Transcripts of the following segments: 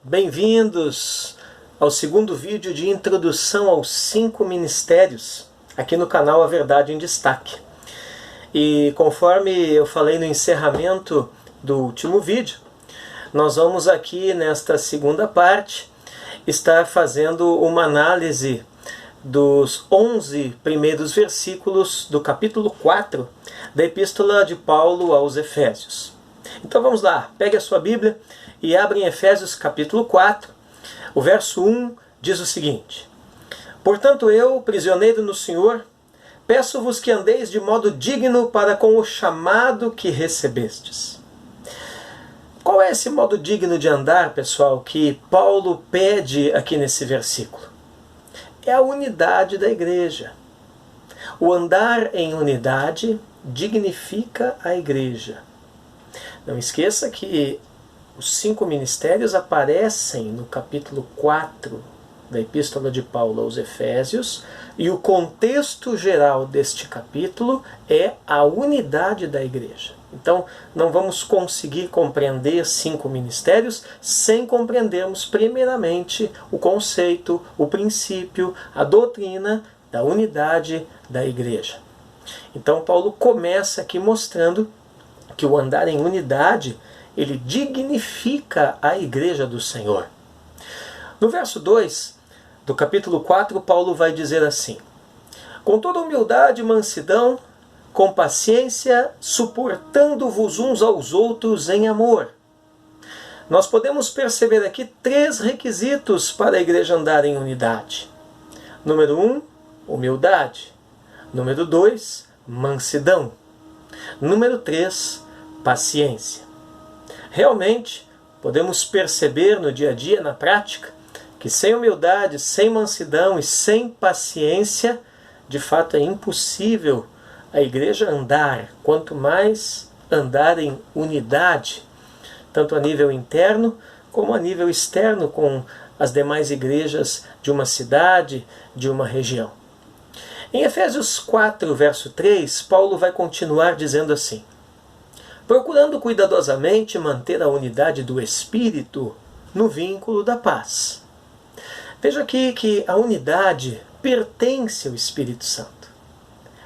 Bem-vindos ao segundo vídeo de introdução aos 5 ministérios, aqui no canal A Verdade em Destaque. E conforme eu falei no encerramento do último vídeo, nós vamos aqui nesta segunda parte estar fazendo uma análise dos 11 primeiros versículos do capítulo 4 da Epístola de Paulo aos Efésios. Então vamos lá, pegue a sua Bíblia e abra em Efésios capítulo 4, o verso 1 diz o seguinte: Portanto eu, prisioneiro no Senhor, peço-vos que andeis de modo digno para com o chamado que recebestes. Qual é esse modo digno de andar, pessoal, que Paulo pede aqui nesse versículo? É a unidade da igreja. O andar em unidade dignifica a igreja. Não esqueça que os 5 ministérios aparecem no capítulo 4 da Epístola de Paulo aos Efésios, e o contexto geral deste capítulo é a unidade da igreja. Então, não vamos conseguir compreender 5 ministérios sem compreendermos primeiramente o conceito, o princípio, a doutrina da unidade da igreja. Então, Paulo começa aqui mostrando que o andar em unidade, ele dignifica a igreja do Senhor. No verso 2 do capítulo 4, Paulo vai dizer assim: Com toda humildade e mansidão, com paciência, suportando-vos uns aos outros em amor. Nós podemos perceber aqui 3 requisitos para a igreja andar em unidade. Número 1, humildade. Número 2, mansidão. Número 3, paciência. Realmente, podemos perceber no dia a dia, na prática, que sem humildade, sem mansidão e sem paciência, de fato é impossível a igreja andar, quanto mais andar em unidade, tanto a nível interno como a nível externo com as demais igrejas de uma cidade, de uma região. Em Efésios 4, verso 3, Paulo vai continuar dizendo assim: procurando cuidadosamente manter a unidade do Espírito no vínculo da paz. Veja aqui que a unidade pertence ao Espírito Santo.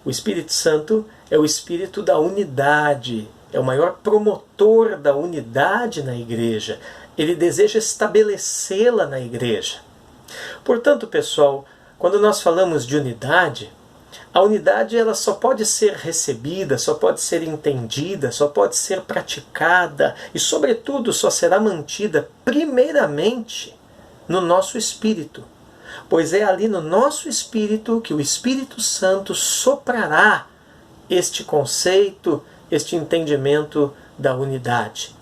O Espírito Santo é o Espírito da unidade, é o maior promotor da unidade na igreja. Ele deseja estabelecê-la na igreja. Portanto, pessoal, quando nós falamos de unidade, a unidade ela só pode ser recebida, só pode ser entendida, só pode ser praticada e, sobretudo, só será mantida primeiramente no nosso espírito. Pois é ali no nosso espírito que o Espírito Santo soprará este conceito, este entendimento da unidade.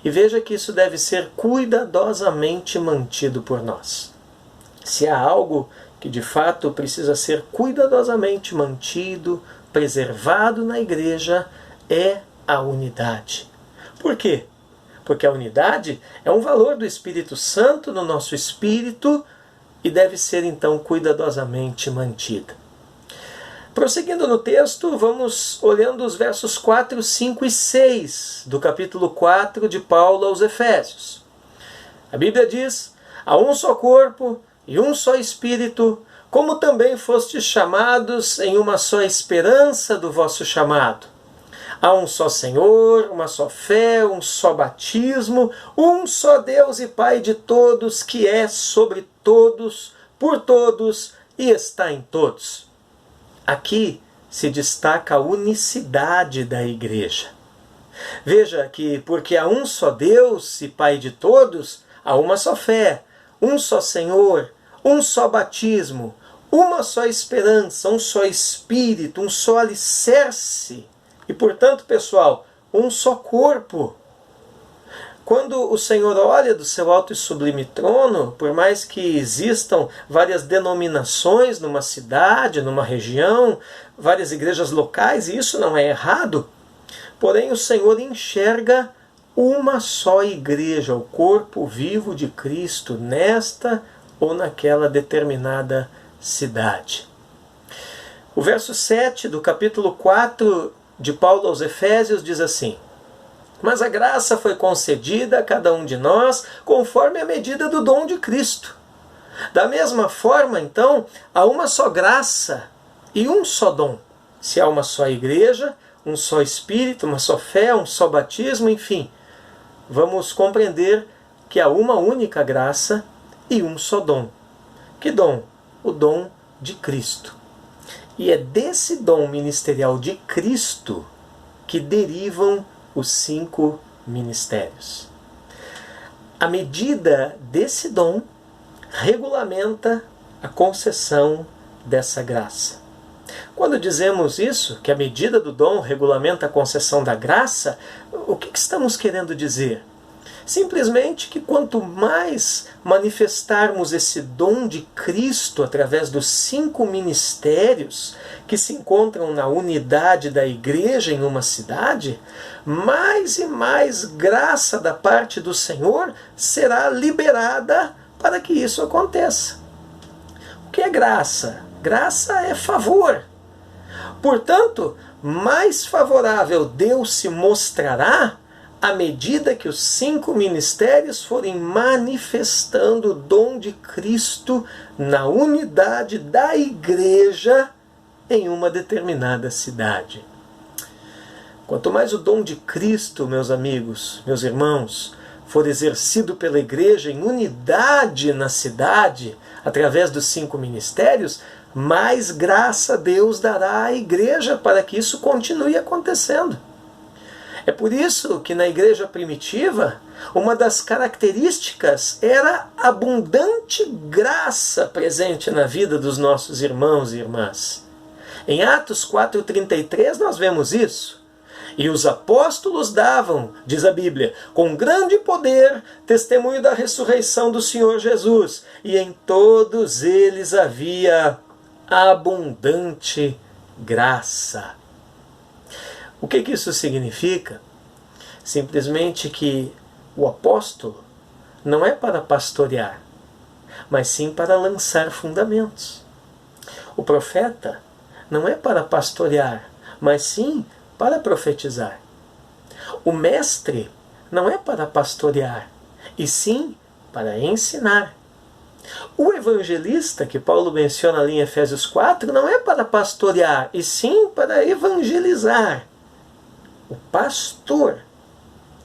E veja que isso deve ser cuidadosamente mantido por nós. Se há algo que de fato precisa ser cuidadosamente mantido, preservado na igreja, é a unidade. Por quê? Porque a unidade é um valor do Espírito Santo no nosso espírito e deve ser então cuidadosamente mantida. Prosseguindo no texto, vamos olhando os versos 4, 5 e 6 do capítulo 4 de Paulo aos Efésios. A Bíblia diz: há um só corpo e um só Espírito, como também fostes chamados em uma só esperança do vosso chamado. Há um só Senhor, uma só fé, um só batismo, um só Deus e Pai de todos, que é sobre todos, por todos e está em todos. Aqui se destaca a unicidade da igreja. Veja que porque há um só Deus e Pai de todos, há uma só fé, um só Senhor, um só batismo, uma só esperança, um só Espírito, um só alicerce e, portanto, pessoal, um só corpo. Quando o Senhor olha do seu alto e sublime trono, por mais que existam várias denominações numa cidade, numa região, várias igrejas locais, e isso não é errado, porém o Senhor enxerga uma só igreja, o corpo vivo de Cristo, nesta ou naquela determinada cidade. O verso 7 do capítulo 4 de Paulo aos Efésios diz assim: Mas a graça foi concedida a cada um de nós conforme a medida do dom de Cristo. Da mesma forma, então, há uma só graça e um só dom. Se há uma só igreja, um só Espírito, uma só fé, um só batismo, enfim, vamos compreender que há uma única graça e um só dom. Que dom? O dom de Cristo. E é desse dom ministerial de Cristo que derivam os 5 ministérios. A medida desse dom regulamenta a concessão dessa graça. Quando dizemos isso, que a medida do dom regulamenta a concessão da graça, o que estamos querendo dizer? Simplesmente que quanto mais manifestarmos esse dom de Cristo através dos 5 ministérios que se encontram na unidade da igreja em uma cidade, mais e mais graça da parte do Senhor será liberada para que isso aconteça. O que é graça? Graça é favor. Portanto, mais favorável Deus se mostrará à medida que os 5 ministérios forem manifestando o dom de Cristo na unidade da igreja em uma determinada cidade. Quanto mais o dom de Cristo, meus amigos, meus irmãos, for exercido pela igreja em unidade na cidade, através dos 5 ministérios, mais graça Deus dará à igreja para que isso continue acontecendo. É por isso que na igreja primitiva, uma das características era a abundante graça presente na vida dos nossos irmãos e irmãs. Em Atos 4,33 nós vemos isso. E os apóstolos davam, diz a Bíblia, com grande poder, testemunho da ressurreição do Senhor Jesus. E em todos eles havia abundante graça. O que isso significa? Simplesmente que o apóstolo não é para pastorear, mas sim para lançar fundamentos. O profeta não é para pastorear, mas sim para profetizar. O mestre não é para pastorear, e sim para ensinar. O evangelista, que Paulo menciona ali em Efésios 4, não é para pastorear, e sim para evangelizar. O pastor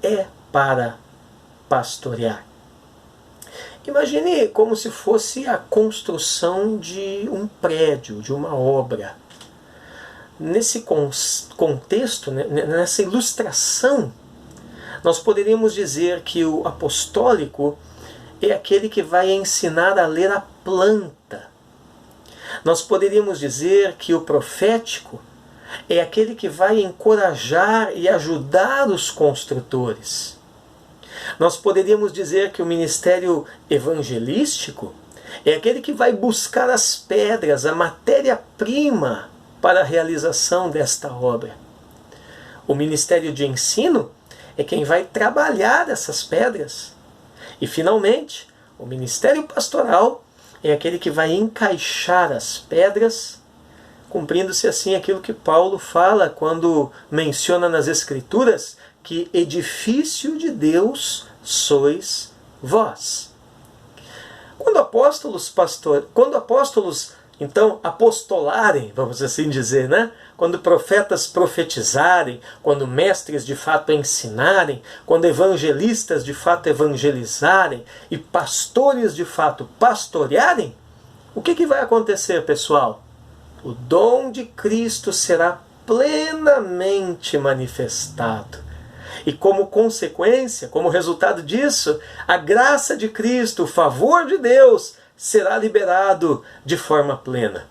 é para pastorear. Imagine como se fosse a construção de um prédio, de uma obra. Nesse contexto, nessa ilustração, nós poderíamos dizer que o apostólico é aquele que vai ensinar a ler a planta. Nós poderíamos dizer que o profético é aquele que vai encorajar e ajudar os construtores. Nós poderíamos dizer que o ministério evangelístico é aquele que vai buscar as pedras, a matéria-prima para a realização desta obra. O ministério de ensino é quem vai trabalhar essas pedras. E, finalmente, o ministério pastoral é aquele que vai encaixar as pedras, cumprindo-se assim aquilo que Paulo fala quando menciona nas Escrituras que edifício de Deus sois vós. Quando apóstolos então apostolarem, vamos assim dizer, né? Quando profetas profetizarem, quando mestres de fato ensinarem, quando evangelistas de fato evangelizarem e pastores de fato pastorearem, o que vai acontecer, pessoal? O dom de Cristo será plenamente manifestado. E como consequência, como resultado disso, a graça de Cristo, o favor de Deus, será liberado de forma plena.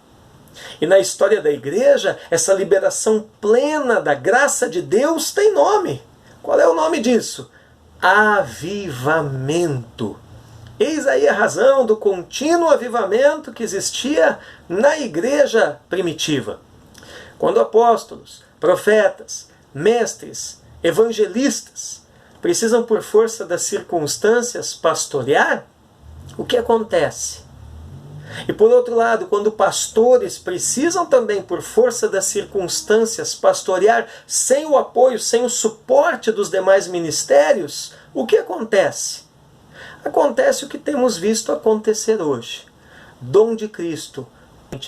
E na história da igreja, essa liberação plena da graça de Deus tem nome. Qual é o nome disso? Avivamento. Eis aí a razão do contínuo avivamento que existia na igreja primitiva. Quando apóstolos, profetas, mestres, evangelistas precisam por força das circunstâncias pastorear, o que acontece? E por outro lado, quando pastores precisam também, por força das circunstâncias, pastorear sem o apoio, sem o suporte dos demais ministérios, o que acontece? Acontece o que temos visto acontecer hoje. Dom de Cristo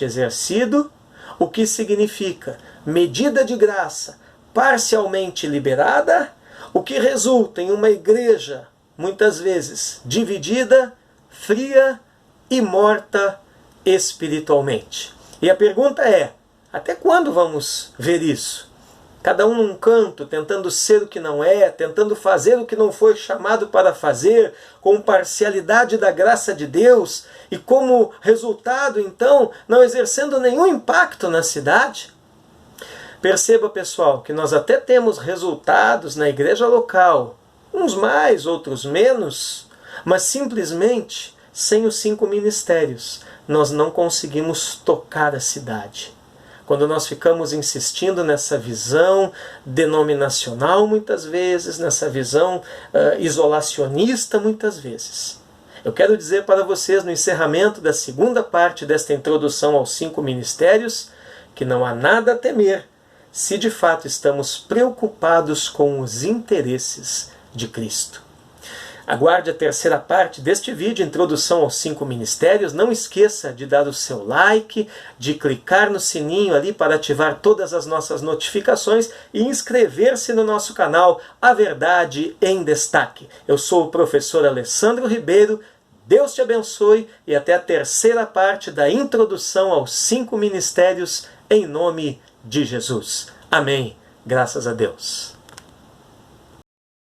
exercido, o que significa medida de graça parcialmente liberada, o que resulta em uma igreja, muitas vezes, dividida, fria e morta espiritualmente. E a pergunta é, até quando vamos ver isso? Cada um num canto, tentando ser o que não é, tentando fazer o que não foi chamado para fazer, com parcialidade da graça de Deus, e como resultado, então, não exercendo nenhum impacto na cidade. Perceba, pessoal, que nós até temos resultados na igreja local, uns mais, outros menos, mas simplesmente, sem os 5 ministérios, nós não conseguimos tocar a cidade. Quando nós ficamos insistindo nessa visão denominacional, muitas vezes, nessa visão isolacionista, muitas vezes. Eu quero dizer para vocês, no encerramento da segunda parte desta introdução aos 5 ministérios, que não há nada a temer se de fato estamos preocupados com os interesses de Cristo. Aguarde a terceira parte deste vídeo, Introdução aos 5 Ministérios. Não esqueça de dar o seu like, de clicar no sininho ali para ativar todas as nossas notificações e inscrever-se no nosso canal A Verdade em Destaque. Eu sou o professor Alessandro Ribeiro, Deus te abençoe e até a terceira parte da Introdução aos 5 Ministérios em nome de Jesus. Amém. Graças a Deus.